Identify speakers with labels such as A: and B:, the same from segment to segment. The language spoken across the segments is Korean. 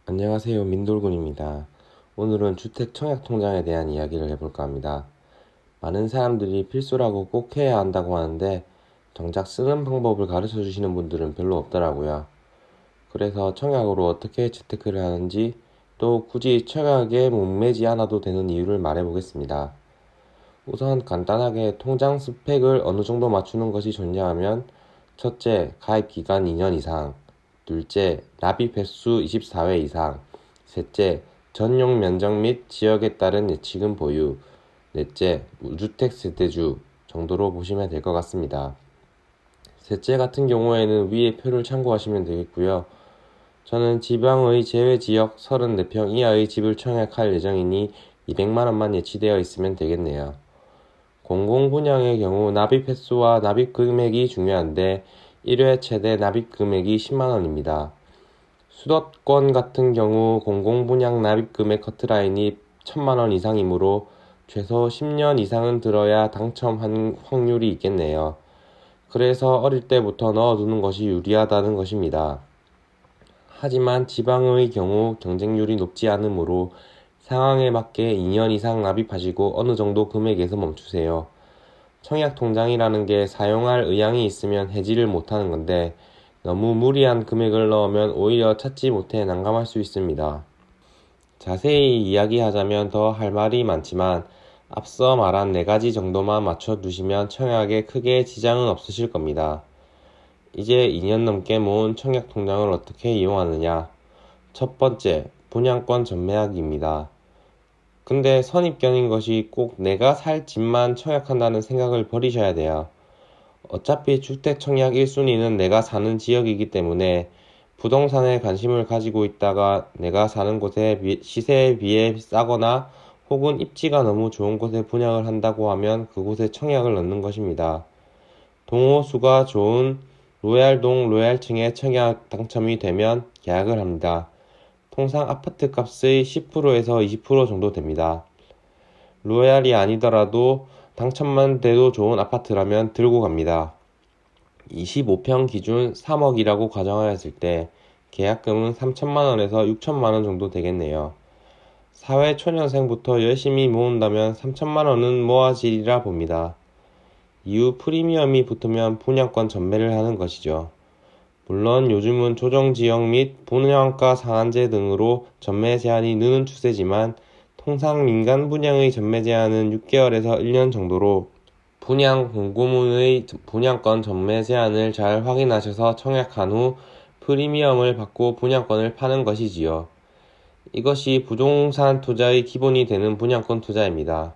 A: 안녕하세요. 민돌군입니다. 오늘은 주택 청약 통장에 대한 이야기를 해볼까 합니다. 많은 사람들이 필수라고 꼭 해야 한다고 하는데 정작 쓰는 방법을 가르쳐 주시는 분들은 별로 없더라고요. 그래서 청약으로 어떻게 재테크를 하는지 또 굳이 청약에 목매지 않아도 되는 이유를 말해보겠습니다. 우선 간단하게 통장 스펙을 어느 정도 맞추는 것이 좋냐 하면 첫째, 가입 기간 2년 이상, 둘째, 납입 횟수 24회 이상, 셋째, 전용 면적 및 지역에 따른 예치금 보유, 넷째, 무주택 세대주 정도로 보시면 될 것 같습니다. 셋째 같은 경우에는 위의 표를 참고하시면 되겠고요. 저는 지방의 제외지역 34평 이하의 집을 청약할 예정이니 200만원만 예치되어 있으면 되겠네요. 공공분양의 경우 납입 횟수와 납입 금액이 중요한데 1회 최대 납입 금액이 10만원입니다. 수도권 같은 경우 공공분양 납입 금액 커트라인이 1000만원 이상이므로 최소 10년 이상은 들어야 당첨한 확률이 있겠네요. 그래서 어릴 때부터 넣어두는 것이 유리하다는 것입니다. 하지만 지방의 경우 경쟁률이 높지 않으므로 상황에 맞게 2년 이상 납입하시고 어느 정도 금액에서 멈추세요. 청약통장이라는 게 사용할 의향이 있으면 해지를 못하는 건데 너무 무리한 금액을 넣으면 오히려 찾지 못해 난감할 수 있습니다. 자세히 이야기하자면 더 할 말이 많지만 앞서 말한 4가지 정도만 맞춰두시면 청약에 크게 지장은 없으실 겁니다. 이제 2년 넘게 모은 청약통장을 어떻게 이용하느냐? 첫 번째, 분양권 전매하기입니다. 근데 선입견인 것이 꼭 내가 살 집만 청약한다는 생각을 버리셔야 돼요. 어차피 주택 청약 1순위는 내가 사는 지역이기 때문에 부동산에 관심을 가지고 있다가 내가 사는 곳의 시세에 비해 싸거나 혹은 입지가 너무 좋은 곳에 분양을 한다고 하면 그곳에 청약을 넣는 것입니다. 동호수가 좋은 로얄동 로얄층에 청약 당첨이 되면 계약을 합니다. 통상 아파트 값의 10%에서 20% 정도 됩니다. 로얄이 아니더라도 당첨만 돼도 좋은 아파트라면 들고 갑니다. 25평 기준 3억이라고 가정하였을 때 계약금은 3천만원에서 6천만원 정도 되겠네요. 사회초년생부터 열심히 모은다면 3천만원은 모아지리라 봅니다. 이후 프리미엄이 붙으면 분양권 전매를 하는 것이죠. 물론 요즘은 조정지역 및 분양가 상한제 등으로 전매 제한이 느는 추세지만 통상 민간 분양의 전매 제한은 6개월에서 1년 정도로 분양 공고문의 분양권 전매 제한을 잘 확인하셔서 청약한 후 프리미엄을 받고 분양권을 파는 것이지요. 이것이 부동산 투자의 기본이 되는 분양권 투자입니다.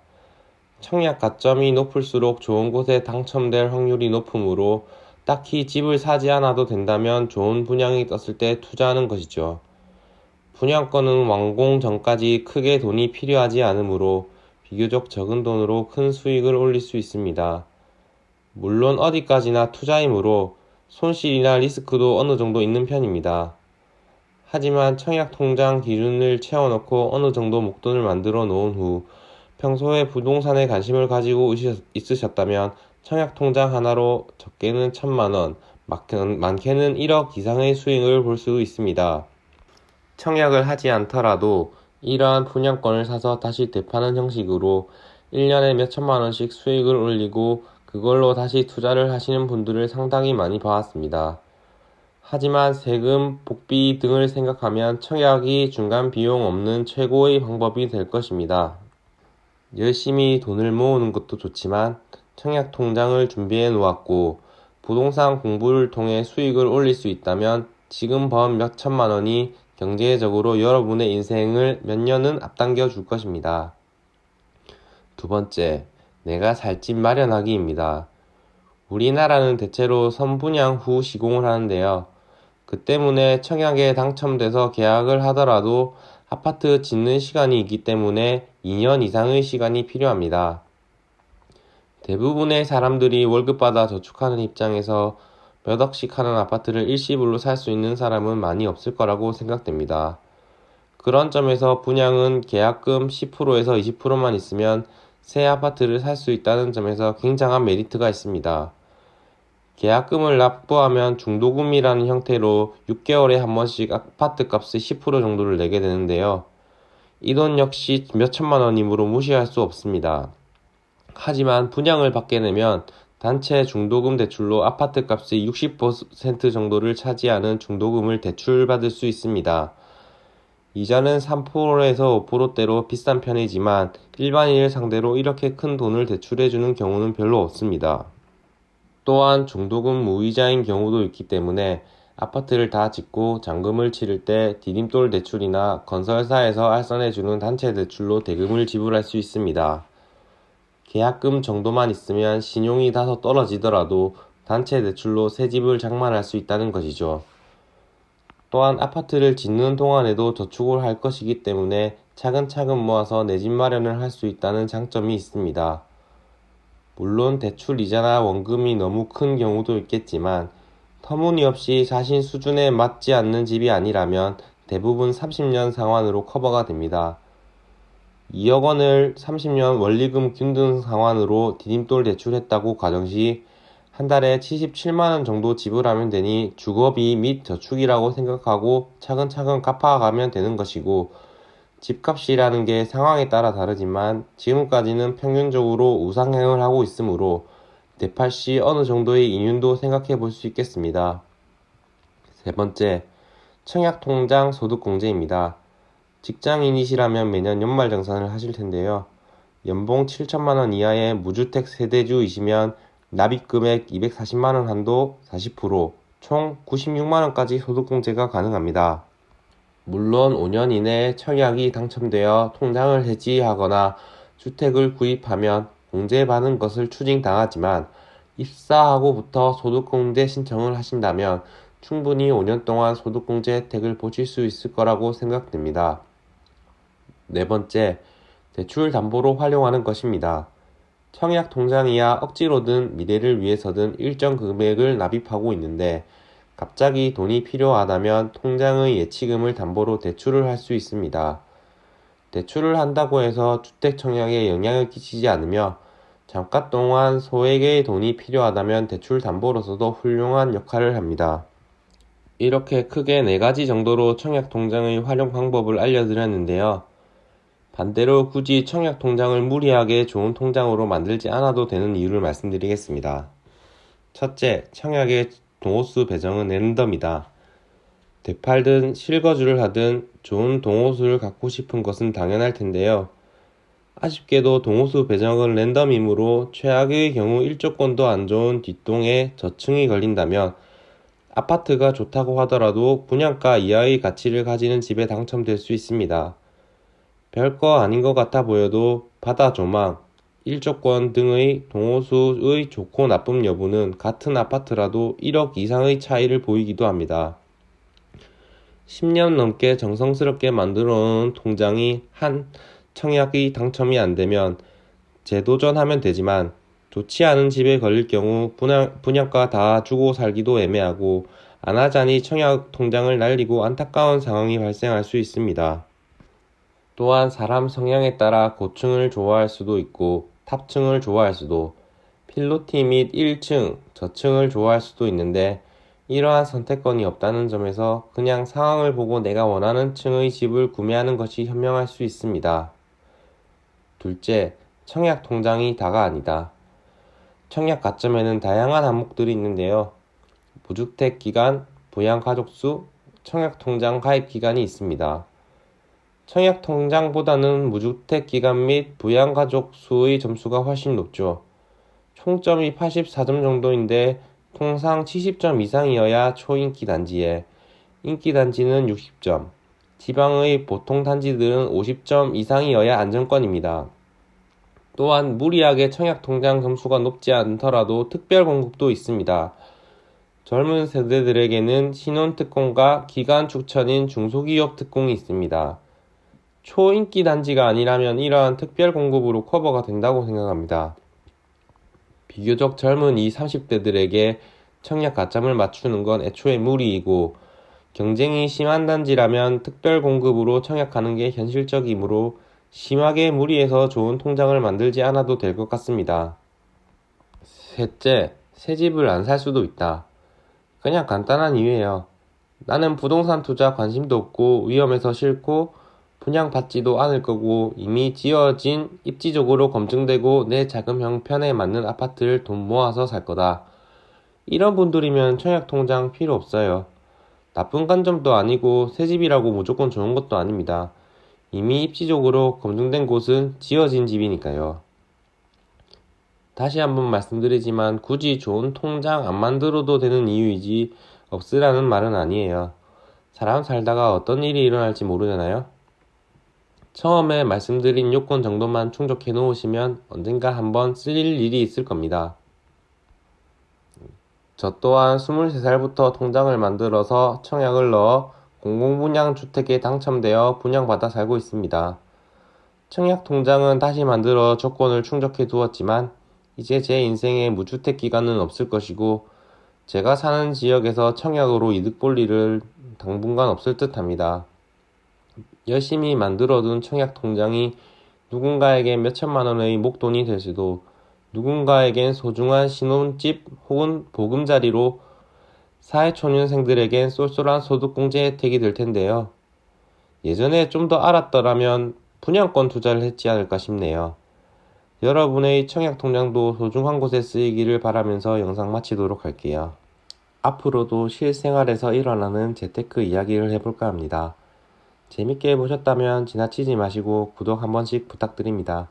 A: 청약 가점이 높을수록 좋은 곳에 당첨될 확률이 높으므로 딱히 집을 사지 않아도 된다면 좋은 분양이 떴을 때 투자하는 것이죠. 분양권은 완공 전까지 크게 돈이 필요하지 않으므로 비교적 적은 돈으로 큰 수익을 올릴 수 있습니다. 물론 어디까지나 투자이므로 손실이나 리스크도 어느 정도 있는 편입니다. 하지만 청약 통장 기준을 채워놓고 어느 정도 목돈을 만들어 놓은 후 평소에 부동산에 관심을 가지고 있으셨다면 청약 통장 하나로 적게는 1,000만원, 많게는 1억 이상의 수익을 볼 수 있습니다. 청약을 하지 않더라도 이러한 분양권을 사서 다시 되파는 형식으로 1년에 몇천만원씩 수익을 올리고 그걸로 다시 투자를 하시는 분들을 상당히 많이 봐왔습니다. 하지만 세금, 복비 등을 생각하면 청약이 중간 비용 없는 최고의 방법이 될 것입니다. 열심히 돈을 모으는 것도 좋지만 청약 통장을 준비해 놓았고 부동산 공부를 통해 수익을 올릴 수 있다면 지금 번 몇천만 원이 경제적으로 여러분의 인생을 몇 년은 앞당겨 줄 것입니다. 두 번째, 내가 살 집 마련하기입니다. 우리나라는 대체로 선분양 후 시공을 하는데요. 그 때문에 청약에 당첨돼서 계약을 하더라도 아파트 짓는 시간이 있기 때문에 2년 이상의 시간이 필요합니다. 대부분의 사람들이 월급 받아 저축하는 입장에서 몇 억씩 하는 아파트를 일시불로 살 수 있는 사람은 많이 없을 거라고 생각됩니다. 그런 점에서 분양은 계약금 10%에서 20%만 있으면 새 아파트를 살 수 있다는 점에서 굉장한 메리트가 있습니다. 계약금을 납부하면 중도금이라는 형태로 6개월에 한 번씩 아파트 값의 10% 정도를 내게 되는데요. 이 돈 역시 몇천만 원이므로 무시할 수 없습니다. 하지만 분양을 받게 되면 단체 중도금 대출로 아파트 값의 60% 정도를 차지하는 중도금을 대출받을 수 있습니다. 이자는 3%에서 5%대로 비싼 편이지만 일반인을 상대로 이렇게 큰 돈을 대출해주는 경우는 별로 없습니다. 또한 중도금 무이자인 경우도 있기 때문에 아파트를 다 짓고 잔금을 치를 때 디딤돌 대출이나 건설사에서 알선해주는 단체 대출로 대금을 지불할 수 있습니다. 계약금 정도만 있으면 신용이 다소 떨어지더라도 단체 대출로 새 집을 장만할 수 있다는 것이죠. 또한 아파트를 짓는 동안에도 저축을 할 것이기 때문에 차근차근 모아서 내 집 마련을 할 수 있다는 장점이 있습니다. 물론 대출 이자나 원금이 너무 큰 경우도 있겠지만 터무니없이 자신 수준에 맞지 않는 집이 아니라면 대부분 30년 상환으로 커버가 됩니다. 2억 원을 30년 원리금 균등 상환으로 디딤돌 대출했다고 가정시 한 달에 77만 원 정도 지불하면 되니 주거비 및 저축이라고 생각하고 차근차근 갚아가면 되는 것이고, 집값이라는 게 상황에 따라 다르지만 지금까지는 평균적으로 우상향을 하고 있으므로 대팔 시 어느 정도의 이윤도 생각해 볼 수 있겠습니다. 세 번째, 청약통장 소득공제입니다. 직장인이시라면 매년 연말정산을 하실 텐데요. 연봉 7천만 원 이하의 무주택 세대주이시면 납입금액 240만 원 한도 40%, 총 96만 원까지 소득공제가 가능합니다. 물론 5년 이내에 청약이 당첨되어 통장을 해지하거나 주택을 구입하면 공제받은 것을 추징당하지만 입사하고부터 소득공제 신청을 하신다면 충분히 5년 동안 소득공제 혜택을 보실 수 있을 거라고 생각됩니다. 네 번째, 대출 담보로 활용하는 것입니다. 청약 통장이야 억지로든 미래를 위해서든 일정 금액을 납입하고 있는데 갑자기 돈이 필요하다면 통장의 예치금을 담보로 대출을 할 수 있습니다. 대출을 한다고 해서 주택 청약에 영향을 끼치지 않으며 잠깐 동안 소액의 돈이 필요하다면 대출 담보로서도 훌륭한 역할을 합니다. 이렇게 크게 4가지 정도로 청약 통장의 활용 방법을 알려드렸는데요. 반대로 굳이 청약 통장을 무리하게 좋은 통장으로 만들지 않아도 되는 이유를 말씀드리겠습니다. 첫째, 청약의 동호수 배정은 랜덤이다. 되팔든 실거주를 하든 좋은 동호수를 갖고 싶은 것은 당연할 텐데요. 아쉽게도 동호수 배정은 랜덤이므로 최악의 경우 일조권도 안 좋은 뒷동에 저층이 걸린다면 아파트가 좋다고 하더라도 분양가 이하의 가치를 가지는 집에 당첨될 수 있습니다. 별거 아닌 것 같아 보여도 바다 조망, 일조권 등의 동호수의 좋고 나쁨 여부는 같은 아파트라도 1억 이상의 차이를 보이기도 합니다. 10년 넘게 정성스럽게 만들어 놓은 통장이 한 청약이 당첨이 안 되면 재도전하면 되지만 좋지 않은 집에 걸릴 경우 분양가 다 주고 살기도 애매하고 안 하자니 청약 통장을 날리고 안타까운 상황이 발생할 수 있습니다. 또한 사람 성향에 따라 고층을 좋아할 수도 있고 탑층을 좋아할 수도, 필로티 및 1층, 저층을 좋아할 수도 있는데 이러한 선택권이 없다는 점에서 그냥 상황을 보고 내가 원하는 층의 집을 구매하는 것이 현명할 수 있습니다. 둘째, 청약 통장이 다가 아니다. 청약 가점에는 다양한 항목들이 있는데요. 무주택 기간, 부양 가족 수, 청약 통장 가입 기간이 있습니다. 청약 통장보다는 무주택 기간 및 부양 가족 수의 점수가 훨씬 높죠. 총점이 84점 정도인데 통상 70점 이상이어야 초인기 단지에, 인기 단지는 60점, 지방의 보통 단지들은 50점 이상이어야 안정권입니다. 또한 무리하게 청약 통장 점수가 높지 않더라도 특별 공급도 있습니다. 젊은 세대들에게는 신혼 특공과 기간 추천인 중소기업 특공이 있습니다. 초인기 단지가 아니라면 이러한 특별 공급으로 커버가 된다고 생각합니다. 비교적 젊은 20, 30대들에게 청약 가점을 맞추는 건 애초에 무리이고 경쟁이 심한 단지라면 특별 공급으로 청약하는 게 현실적이므로 심하게 무리해서 좋은 통장을 만들지 않아도 될 것 같습니다. 셋째, 새 집을 안 살 수도 있다. 그냥 간단한 이유예요. 나는 부동산 투자 관심도 없고 위험해서 싫고 분양받지도 않을 거고 이미 지어진 입지적으로 검증되고 내 자금 형편에 맞는 아파트를 돈 모아서 살 거다. 이런 분들이면 청약통장 필요 없어요. 나쁜 관점도 아니고 새 집이라고 무조건 좋은 것도 아닙니다. 이미 입지적으로 검증된 곳은 지어진 집이니까요. 다시 한번 말씀드리지만 굳이 좋은 통장 안 만들어도 되는 이유이지 없으라는 말은 아니에요. 사람 살다가 어떤 일이 일어날지 모르잖아요. 처음에 말씀드린 요건 정도만 충족해 놓으시면 언젠가 한번 쓸 일이 있을 겁니다. 저 또한 23살부터 통장을 만들어서 청약을 넣어 공공분양주택에 당첨되어 분양받아 살고 있습니다. 청약통장은 다시 만들어 조건을 충족해 두었지만 이제 제 인생에 무주택 기간은 없을 것이고 제가 사는 지역에서 청약으로 이득 볼 일은 당분간 없을 듯 합니다. 열심히 만들어둔 청약통장이 누군가에겐 몇천만 원의 목돈이 될 수도 누군가에겐 소중한 신혼집 혹은 보금자리로 사회초년생들에겐 쏠쏠한 소득공제 혜택이 될 텐데요. 예전에 좀 더 알았더라면 분양권 투자를 했지 않을까 싶네요. 여러분의 청약통장도 소중한 곳에 쓰이기를 바라면서 영상 마치도록 할게요. 앞으로도 실생활에서 일어나는 재테크 이야기를 해볼까 합니다. 재밌게 보셨다면 지나치지 마시고 구독 한 번씩 부탁드립니다.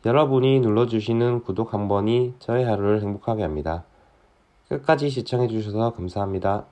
A: 여러분이 눌러주시는 구독 한 번이 저의 하루를 행복하게 합니다. 끝까지 시청해주셔서 감사합니다.